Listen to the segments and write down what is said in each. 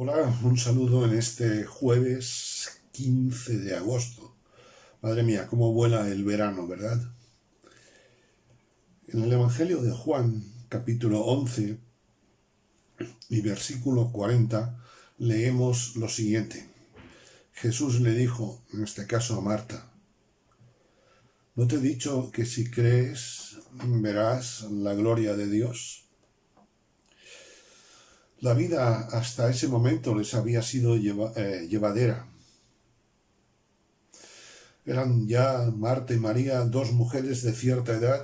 Hola, un saludo en este jueves 15 de agosto. Madre mía, cómo vuela el verano, ¿verdad? En el Evangelio de Juan, capítulo 11 y versículo 40, leemos lo siguiente. Jesús le dijo, en este caso a Marta, ¿no te he dicho que si crees verás la gloria de Dios? La vida hasta ese momento les había sido llevadera. Eran ya Marta y María dos mujeres de cierta edad,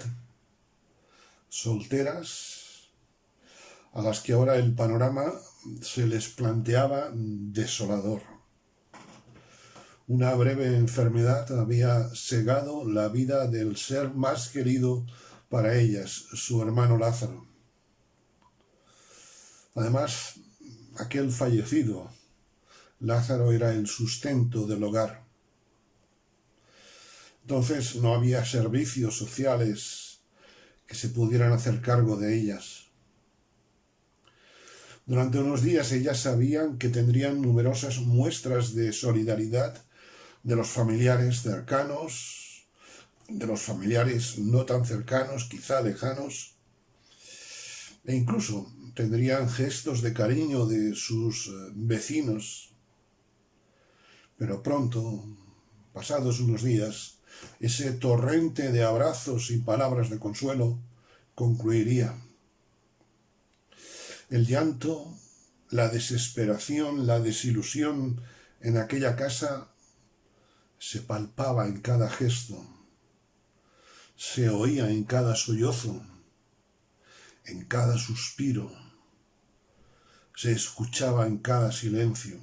solteras, a las que ahora el panorama se les planteaba desolador. Una breve enfermedad había segado la vida del ser más querido para ellas, su hermano Lázaro. Además, aquel fallecido, Lázaro, era el sustento del hogar. Entonces no había servicios sociales que se pudieran hacer cargo de ellas. Durante unos días ellas sabían que tendrían numerosas muestras de solidaridad de los familiares cercanos, de los familiares no tan cercanos, quizá lejanos, e incluso tendrían gestos de cariño de sus vecinos. Pero pronto, pasados unos días, ese torrente de abrazos y palabras de consuelo concluiría. El llanto, la desesperación, la desilusión en aquella casa se palpaba en cada gesto, se oía en cada sollozo, en cada suspiro, se escuchaba en cada silencio.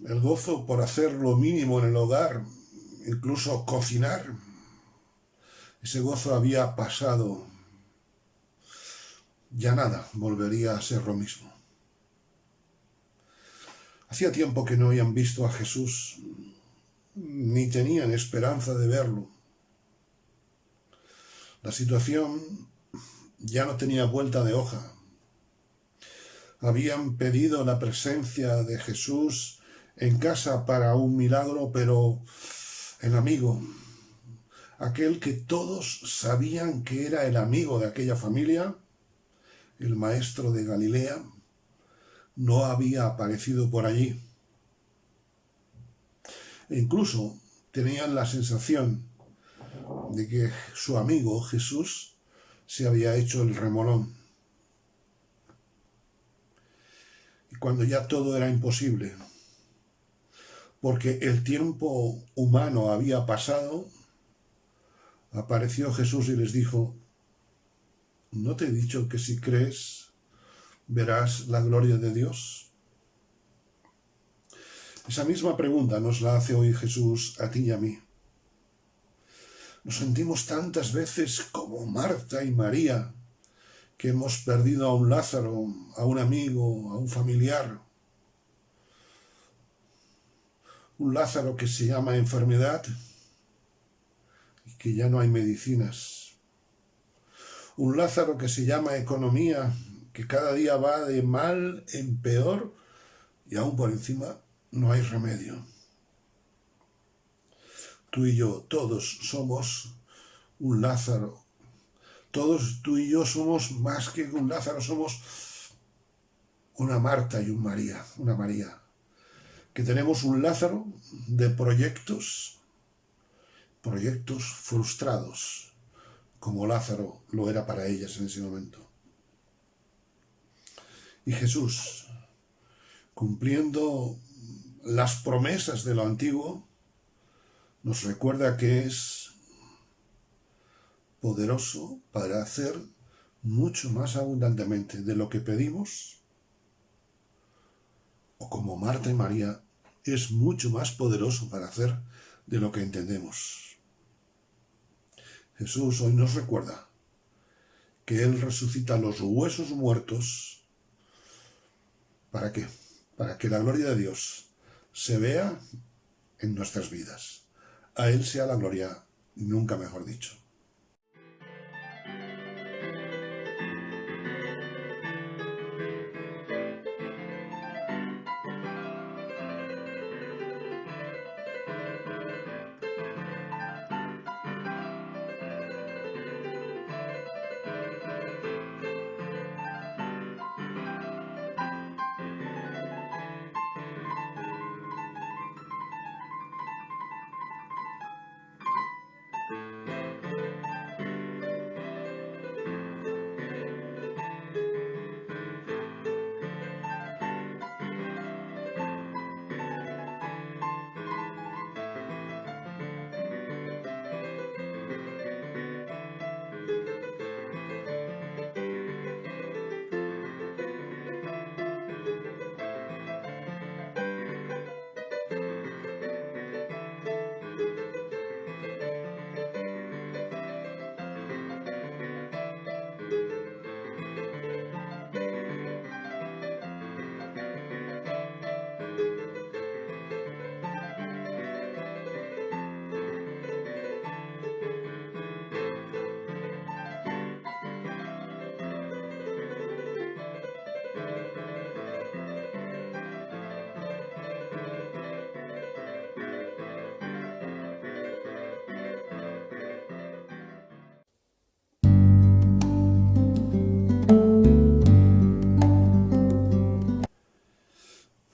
El gozo por hacer lo mínimo en el hogar, incluso cocinar, ese gozo había pasado. Ya nada volvería a ser lo mismo. Hacía tiempo que no habían visto a Jesús, ni tenían esperanza de verlo. La situación ya no tenía vuelta de hoja. Habían pedido la presencia de Jesús en casa para un milagro, pero el amigo, aquel que todos sabían que era el amigo de aquella familia, el maestro de Galilea, no había aparecido por allí. E incluso tenían la sensación de que su amigo Jesús se había hecho el remolón. Y cuando ya todo era imposible, porque el tiempo humano había pasado, apareció Jesús y les dijo, ¿no te he dicho que si crees verás la gloria de Dios? Esa misma pregunta nos la hace hoy Jesús a ti y a mí. Nos sentimos tantas veces como Marta y María, que hemos perdido a un Lázaro, a un amigo, a un familiar. Un Lázaro que se llama enfermedad y que ya no hay medicinas. Un Lázaro que se llama economía, que cada día va de mal en peor y aún por encima no hay remedio. Tú y yo, todos somos un Lázaro. Todos tú y yo somos más que un Lázaro, somos una Marta y una María. Que tenemos un Lázaro de proyectos frustrados, como Lázaro lo era para ellas en ese momento. Y Jesús, cumpliendo las promesas de lo antiguo, nos recuerda que es poderoso para hacer mucho más abundantemente de lo que pedimos, o como Marta y María, es mucho más poderoso para hacer de lo que entendemos. Jesús hoy nos recuerda que Él resucita los huesos muertos. ¿Para qué? Para que la gloria de Dios se vea en nuestras vidas. A Él sea la gloria, nunca mejor dicho.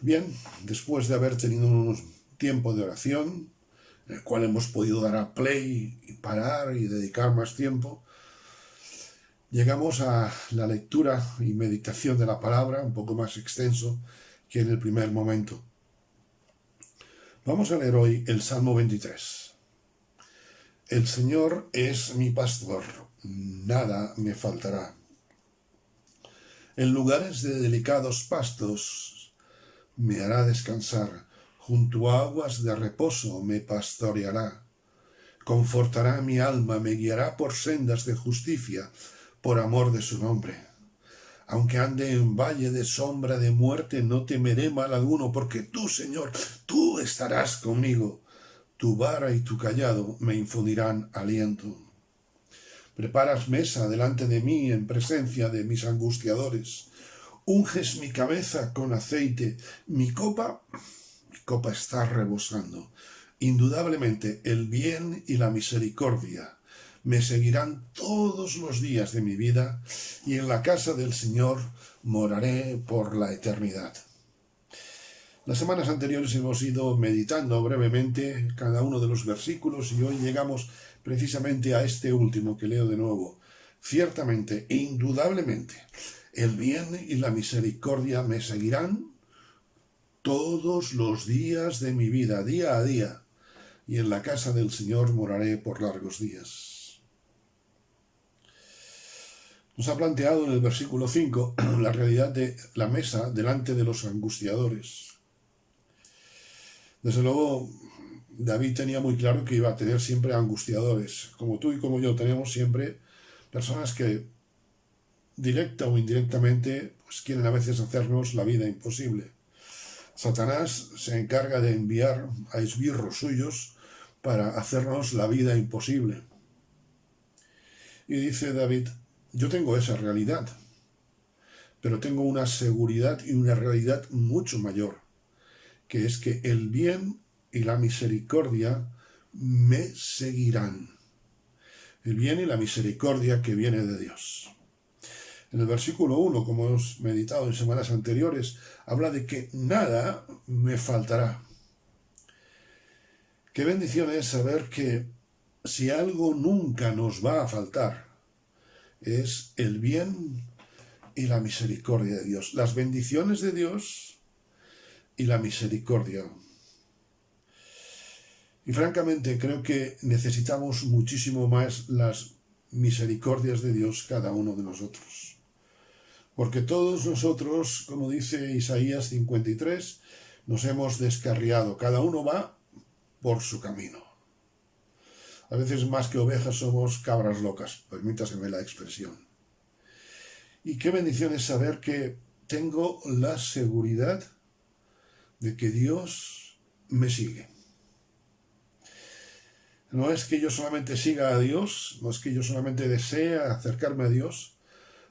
Bien, después de haber tenido un tiempo de oración, en el cual hemos podido dar a play y parar y dedicar más tiempo, llegamos a la lectura y meditación de la palabra, un poco más extenso que en el primer momento. Vamos a leer hoy el Salmo 23. El Señor es mi pastor, nada me faltará. En lugares de delicados pastos me hará descansar, junto a aguas de reposo me pastoreará. Confortará mi alma, me guiará por sendas de justicia, por amor de su nombre. Aunque ande en valle de sombra de muerte, no temeré mal alguno, porque tú, Señor, tú estarás conmigo. Tu vara y tu cayado me infundirán aliento. Preparas mesa delante de mí en presencia de mis angustiadores. Unges mi cabeza con aceite. Mi copa está rebosando. Indudablemente el bien y la misericordia me seguirán todos los días de mi vida, y en la casa del Señor moraré por la eternidad. Las semanas anteriores hemos ido meditando brevemente cada uno de los versículos y hoy llegamos precisamente a este último que leo de nuevo. Ciertamente e indudablemente el bien y la misericordia me seguirán todos los días de mi vida, día a día, y en la casa del Señor moraré por largos días. Nos ha planteado en el versículo 5 la realidad de la mesa delante de los angustiadores. Desde luego, David tenía muy claro que iba a tener siempre angustiadores. Como tú y como yo tenemos siempre personas que, directa o indirectamente, pues quieren a veces hacernos la vida imposible. Satanás se encarga de enviar a esbirros suyos para hacernos la vida imposible. Y dice David, yo tengo esa realidad, pero tengo una seguridad y una realidad mucho mayor, que es que el bien y la misericordia me seguirán. El bien y la misericordia que viene de Dios. En el versículo 1, como hemos meditado en semanas anteriores, habla de que nada me faltará. Qué bendición es saber que si algo nunca nos va a faltar, es el bien y la misericordia de Dios. Las bendiciones de Dios y la misericordia. Y francamente creo que necesitamos muchísimo más las misericordias de Dios cada uno de nosotros. Porque todos nosotros, como dice Isaías 53, nos hemos descarriado. Cada uno va por su camino. A veces más que ovejas somos cabras locas, permítaseme la expresión. Y qué bendición es saber que tengo la seguridad de que Dios me sigue. No es que yo solamente siga a Dios, no es que yo solamente desee acercarme a Dios,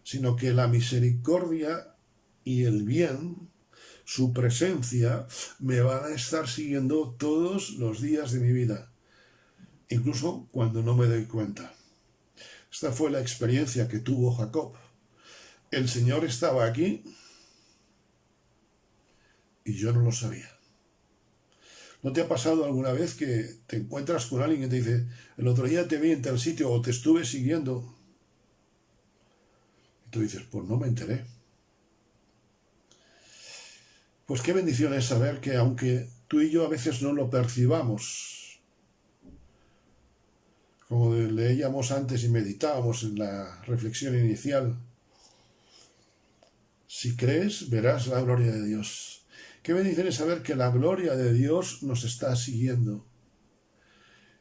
sino que la misericordia y el bien, su presencia, me van a estar siguiendo todos los días de mi vida, incluso cuando no me doy cuenta. Esta fue la experiencia que tuvo Jacob. El Señor estaba aquí y yo no lo sabía. ¿No te ha pasado alguna vez que te encuentras con alguien que te dice, el otro día te vi en tal sitio o te estuve siguiendo? Y tú dices, pues no me enteré. Pues qué bendición es saber que aunque tú y yo a veces no lo percibamos, como leíamos antes y meditábamos en la reflexión inicial, si crees, verás la gloria de Dios. Qué bendición es saber que la gloria de Dios nos está siguiendo.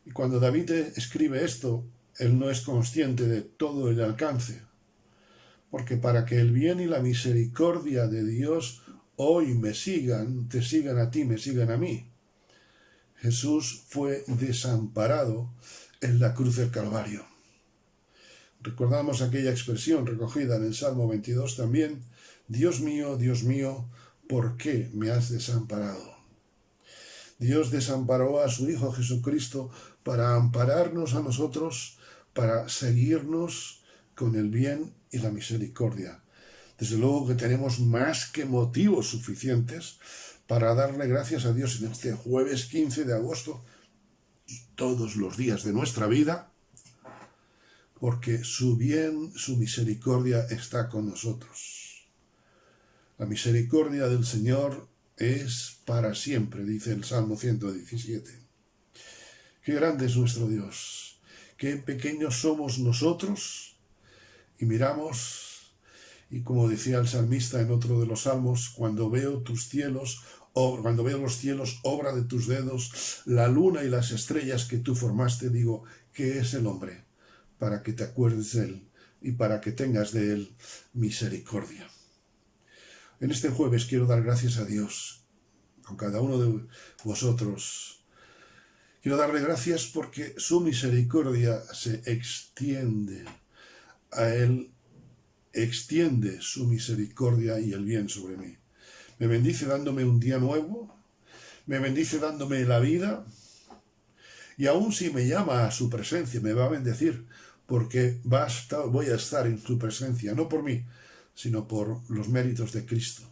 Y cuando David escribe esto, él no es consciente de todo el alcance. Porque para que el bien y la misericordia de Dios hoy me sigan, te sigan a ti, me sigan a mí, Jesús fue desamparado en la cruz del Calvario. Recordamos aquella expresión recogida en el Salmo 22 también, Dios mío, ¿por qué me has desamparado? Dios desamparó a su Hijo Jesucristo para ampararnos a nosotros, para seguirnos con el bien y la misericordia. Desde luego que tenemos más que motivos suficientes para darle gracias a Dios en este jueves 15 de agosto y todos los días de nuestra vida, porque su bien, su misericordia está con nosotros. La misericordia del Señor es para siempre, dice el Salmo 117. Qué grande es nuestro Dios, qué pequeños somos nosotros, y miramos, y como decía el salmista en otro de los salmos, cuando veo tus cielos, cuando veo los cielos, obra de tus dedos, la luna y las estrellas que tú formaste, digo, ¿qué es el hombre? Para que te acuerdes de él y para que tengas de él misericordia. En este jueves quiero dar gracias a Dios, con cada uno de vosotros. Quiero darle gracias porque su misericordia se extiende. A él extiende su misericordia y el bien sobre mí. Me bendice dándome un día nuevo, me bendice dándome la vida, y aun si me llama a su presencia, me va a bendecir, porque voy a estar en su presencia, no por mí, sino por los méritos de Cristo.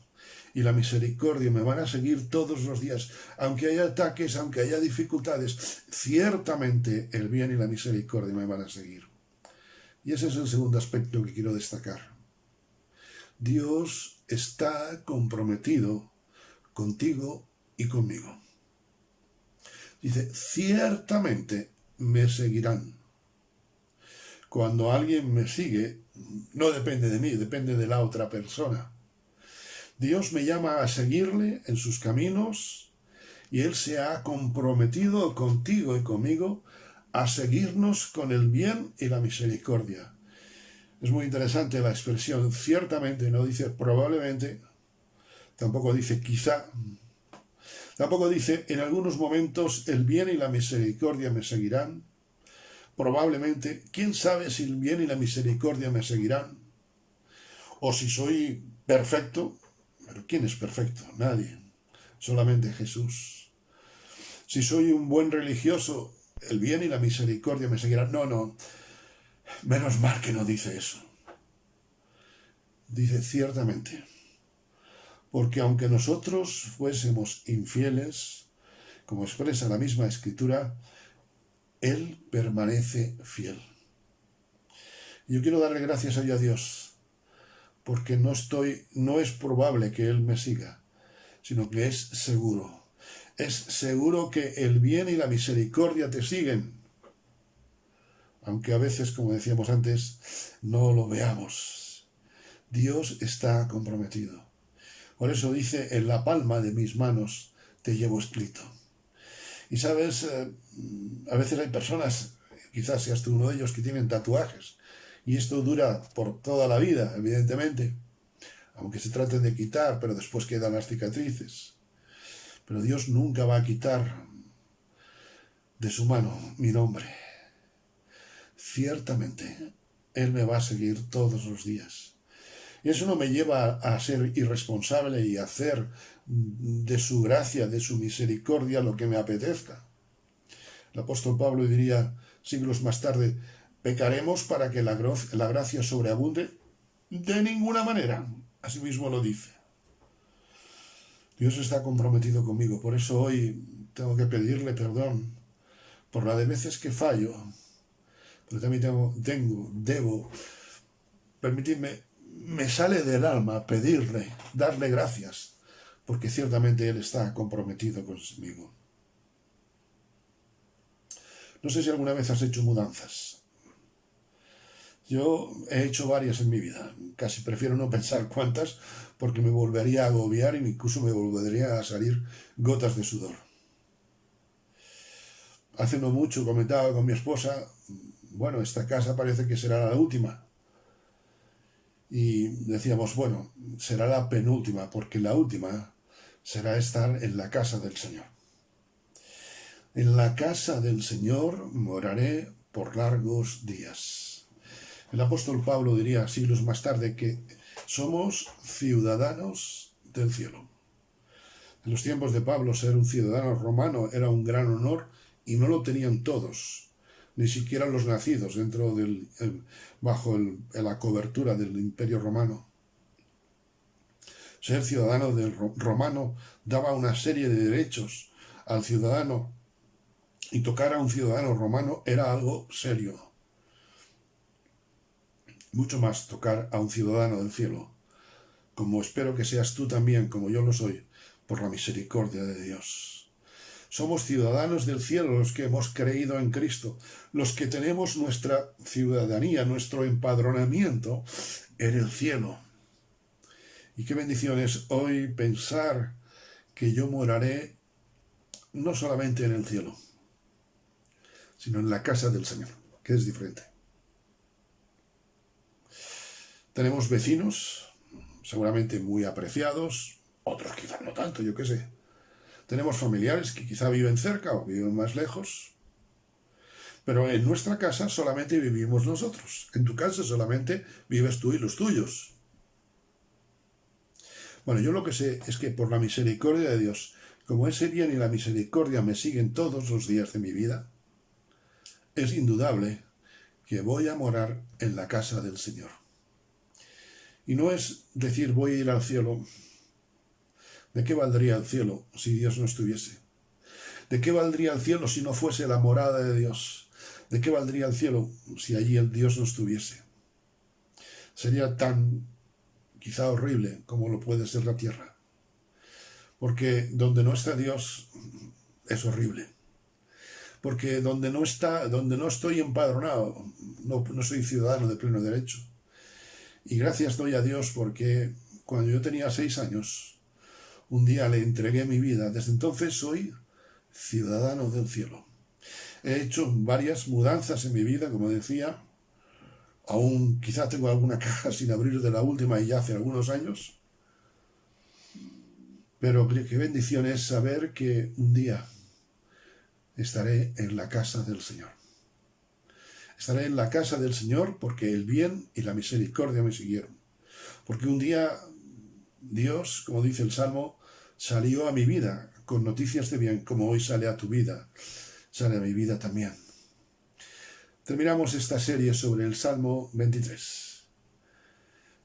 Y la misericordia me van a seguir todos los días, aunque haya ataques, aunque haya dificultades, ciertamente el bien y la misericordia me van a seguir. Y ese es el segundo aspecto que quiero destacar. Dios está comprometido contigo y conmigo. Dice, ciertamente me seguirán. Cuando alguien me sigue, no depende de mí, depende de la otra persona. Dios me llama a seguirle en sus caminos y Él se ha comprometido contigo y conmigo a seguirnos con el bien y la misericordia. Es muy interesante la expresión ciertamente, no dice probablemente, tampoco dice quizá, tampoco dice en algunos momentos el bien y la misericordia me seguirán, probablemente, quién sabe si el bien y la misericordia me seguirán, o si soy perfecto, pero ¿quién es perfecto? Nadie, solamente Jesús. Si soy un buen religioso, el bien y la misericordia me seguirán. No, menos mal que no dice eso. Dice ciertamente, porque aunque nosotros fuésemos infieles, como expresa la misma Escritura, Él permanece fiel. Yo quiero darle gracias a Dios, porque no es probable que Él me siga, sino que es seguro. Es seguro que el bien y la misericordia te siguen, aunque a veces, como decíamos antes, no lo veamos. Dios está comprometido. Por eso dice, en la palma de mis manos te llevo escrito. Y sabes, a veces hay personas, quizás seas tú uno de ellos, que tienen tatuajes, y esto dura por toda la vida, evidentemente, aunque se traten de quitar, pero después quedan las cicatrices. Pero Dios nunca va a quitar de su mano mi nombre. Ciertamente, Él me va a seguir todos los días. Y eso no me lleva a ser irresponsable y a hacer de su gracia, de su misericordia, lo que me apetezca. El apóstol Pablo diría siglos más tarde, ¿pecaremos para que la gracia sobreabunde? De ninguna manera. Asimismo lo dice. Dios está comprometido conmigo, por eso hoy tengo que pedirle perdón por la de veces que fallo, pero también debo permitirme, me sale del alma pedirle, darle gracias, porque ciertamente Él está comprometido conmigo. No sé si alguna vez has hecho mudanzas. Yo he hecho varias en mi vida. Casi prefiero no pensar cuántas, porque me volvería a agobiar y incluso me volvería a salir gotas de sudor. Hace no mucho comentaba con mi esposa, bueno, esta casa parece que será la última. Y decíamos, bueno, será la penúltima, porque la última será estar en la casa del Señor. En la casa del Señor moraré por largos días. El apóstol Pablo diría siglos más tarde que somos ciudadanos del cielo. En los tiempos de Pablo ser un ciudadano romano era un gran honor y no lo tenían todos, ni siquiera los nacidos bajo la cobertura del Imperio Romano. Ser ciudadano del romano daba una serie de derechos al ciudadano, y tocar a un ciudadano romano era algo serio. Mucho más tocar a un ciudadano del cielo, como espero que seas tú también, como yo lo soy, por la misericordia de Dios. Somos ciudadanos del cielo los que hemos creído en Cristo, los que tenemos nuestra ciudadanía, nuestro empadronamiento en el cielo. Y qué bendición es hoy pensar que yo moraré no solamente en el cielo, sino en la casa del Señor, que es diferente. Tenemos vecinos, seguramente muy apreciados, otros quizás no tanto, yo qué sé. Tenemos familiares que quizá viven cerca o viven más lejos, pero en nuestra casa solamente vivimos nosotros. En tu casa solamente vives tú y los tuyos. Bueno, yo lo que sé es que por la misericordia de Dios, como ese bien y la misericordia me siguen todos los días de mi vida, es indudable que voy a morar en la casa del Señor. Y no es decir voy a ir al cielo. ¿De qué valdría el cielo si Dios no estuviese? ¿De qué valdría el cielo si no fuese la morada de Dios? ¿De qué valdría el cielo si allí el Dios no estuviese? Sería tan quizá horrible como lo puede ser la tierra. Porque donde no está Dios es horrible. Porque donde no estoy empadronado, no soy ciudadano de pleno derecho. Y gracias doy a Dios porque cuando yo tenía 6 años, un día le entregué mi vida. Desde entonces soy ciudadano del cielo. He hecho varias mudanzas en mi vida, como decía. Aún quizá tengo alguna caja sin abrir de la última y ya hace algunos años. Pero qué bendición es saber que un día estaré en la casa del Señor. Estaré en la casa del Señor porque el bien y la misericordia me siguieron. Porque un día Dios, como dice el Salmo, salió a mi vida con noticias de bien, como hoy sale a tu vida, sale a mi vida también. Terminamos esta serie sobre el Salmo 23.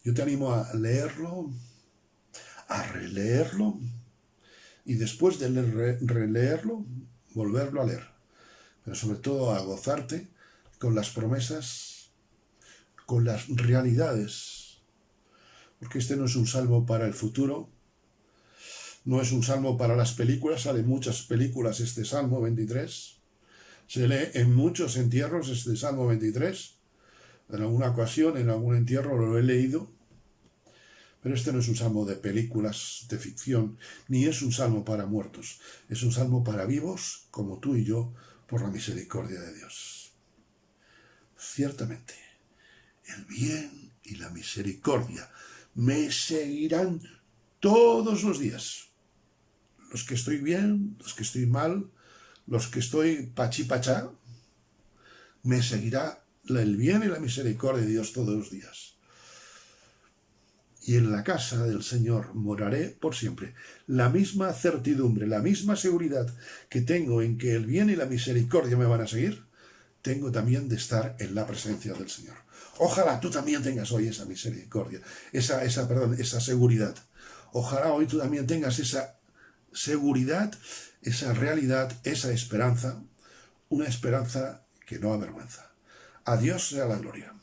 Yo te animo a leerlo, a releerlo, y después de releerlo, volverlo a leer. Pero sobre todo a gozarte con las promesas, con las realidades. Porque este no es un salmo para el futuro, no es un salmo para las películas, salen muchas películas este Salmo 23. Se lee en muchos entierros este Salmo 23. En alguna ocasión, en algún entierro lo he leído. Pero este no es un salmo de películas de ficción, ni es un salmo para muertos. Es un salmo para vivos, como tú y yo, por la misericordia de Dios. Ciertamente, el bien y la misericordia me seguirán todos los días. Los que estoy bien, los que estoy mal, los que estoy pachí-pachá, me seguirá el bien y la misericordia de Dios todos los días. Y en la casa del Señor moraré por siempre. La misma certidumbre, la misma seguridad que tengo en que el bien y la misericordia me van a seguir, tengo también de estar en la presencia del Señor. Ojalá tú también tengas hoy esa misericordia, esa seguridad. Ojalá hoy tú también tengas esa seguridad, esa realidad, esa esperanza, una esperanza que no avergüenza. A Dios sea la gloria.